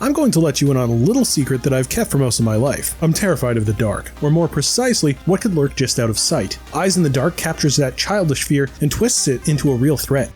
I'm going to let you in on a little secret that I've kept for most of my life. I'm terrified of the dark, or more precisely, what could lurk just out of sight. Eyes in the Dark captures that childish fear and twists it into a real threat.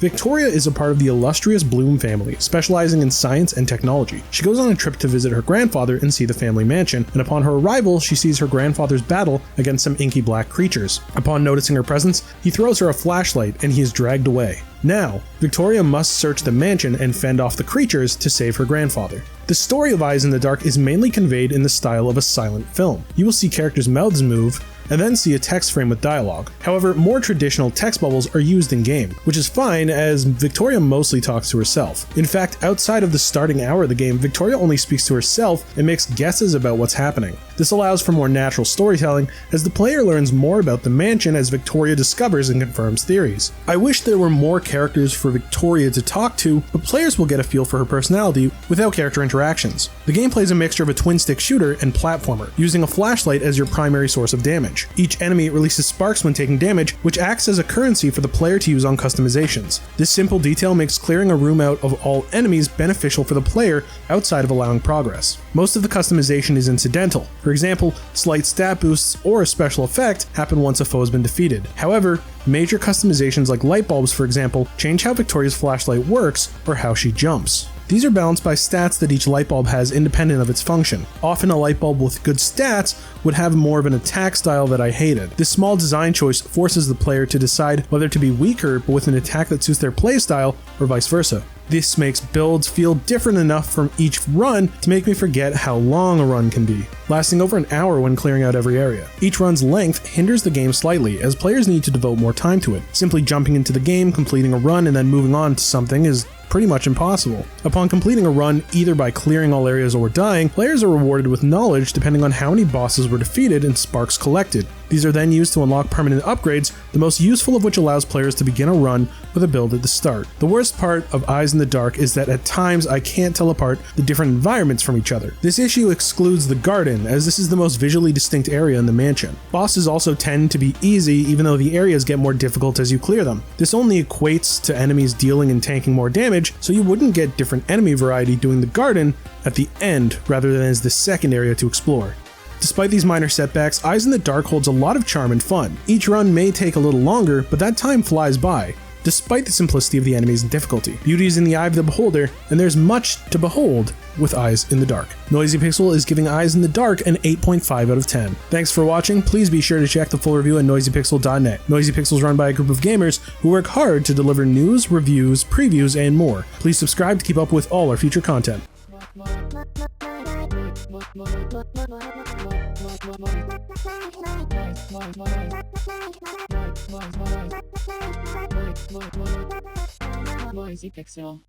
Victoria is a part of the illustrious Bloom family, specializing in science and technology. She goes on a trip to visit her grandfather and see the family mansion, and upon her arrival, she sees her grandfather's battle against some inky black creatures. Upon noticing her presence, he throws her a flashlight and he is dragged away. Now, Victoria must search the mansion and fend off the creatures to save her grandfather. The story of Eyes in the Dark is mainly conveyed in the style of a silent film. You will see characters' mouths move, and then see a text frame with dialogue. However, more traditional text bubbles are used in-game, which is fine as Victoria mostly talks to herself. In fact, outside of the starting hour of the game, Victoria only speaks to herself and makes guesses about what's happening. This allows for more natural storytelling as the player learns more about the mansion as Victoria discovers and confirms theories. I wish there were more characters for Victoria to talk to, but players will get a feel for her personality without character interactions. The gameplay is a mixture of a twin-stick shooter and platformer, using a flashlight as your primary source of damage. Each enemy releases sparks when taking damage, which acts as a currency for the player to use on customizations. This simple detail makes clearing a room out of all enemies beneficial for the player outside of allowing progress. Most of the customization is incidental. For example, slight stat boosts or a special effect happen once a foe has been defeated. However, major customizations like light bulbs, for example, change how Victoria's flashlight works or how she jumps. These are balanced by stats that each light bulb has independent of its function. Often a light bulb with good stats would have more of an attack style that I hated. This small design choice forces the player to decide whether to be weaker but with an attack that suits their playstyle or vice versa. This makes builds feel different enough from each run to make me forget how long a run can be, lasting over an hour when clearing out every area. Each run's length hinders the game slightly, as players need to devote more time to it. Simply jumping into the game, completing a run, and then moving on to something is pretty much impossible. Upon completing a run, either by clearing all areas or dying, players are rewarded with knowledge depending on how many bosses were defeated and sparks collected. These are then used to unlock permanent upgrades, the most useful of which allows players to begin a run with a build at the start. The worst part of Eyes in the Dark is that at times I can't tell apart the different environments from each other. This issue excludes the garden, as this is the most visually distinct area in the mansion. Bosses also tend to be easy, even though the areas get more difficult as you clear them. This only equates to enemies dealing and tanking more damage, so you wouldn't get different enemy variety doing the garden at the end rather than as the second area to explore. Despite these minor setbacks, Eyes in the Dark holds a lot of charm and fun. Each run may take a little longer, but that time flies by, despite the simplicity of the enemies and difficulty. Beauty is in the eye of the beholder, and there's much to behold with Eyes in the Dark. Noisy Pixel is giving Eyes in the Dark an 8.5 out of 10. Thanks for watching. Please be sure to check the full review at noisypixel.net. Noisy Pixel is run by a group of gamers who work hard to deliver news, reviews, previews, and more. Please subscribe to keep up with all our future content. Noisy Pixel.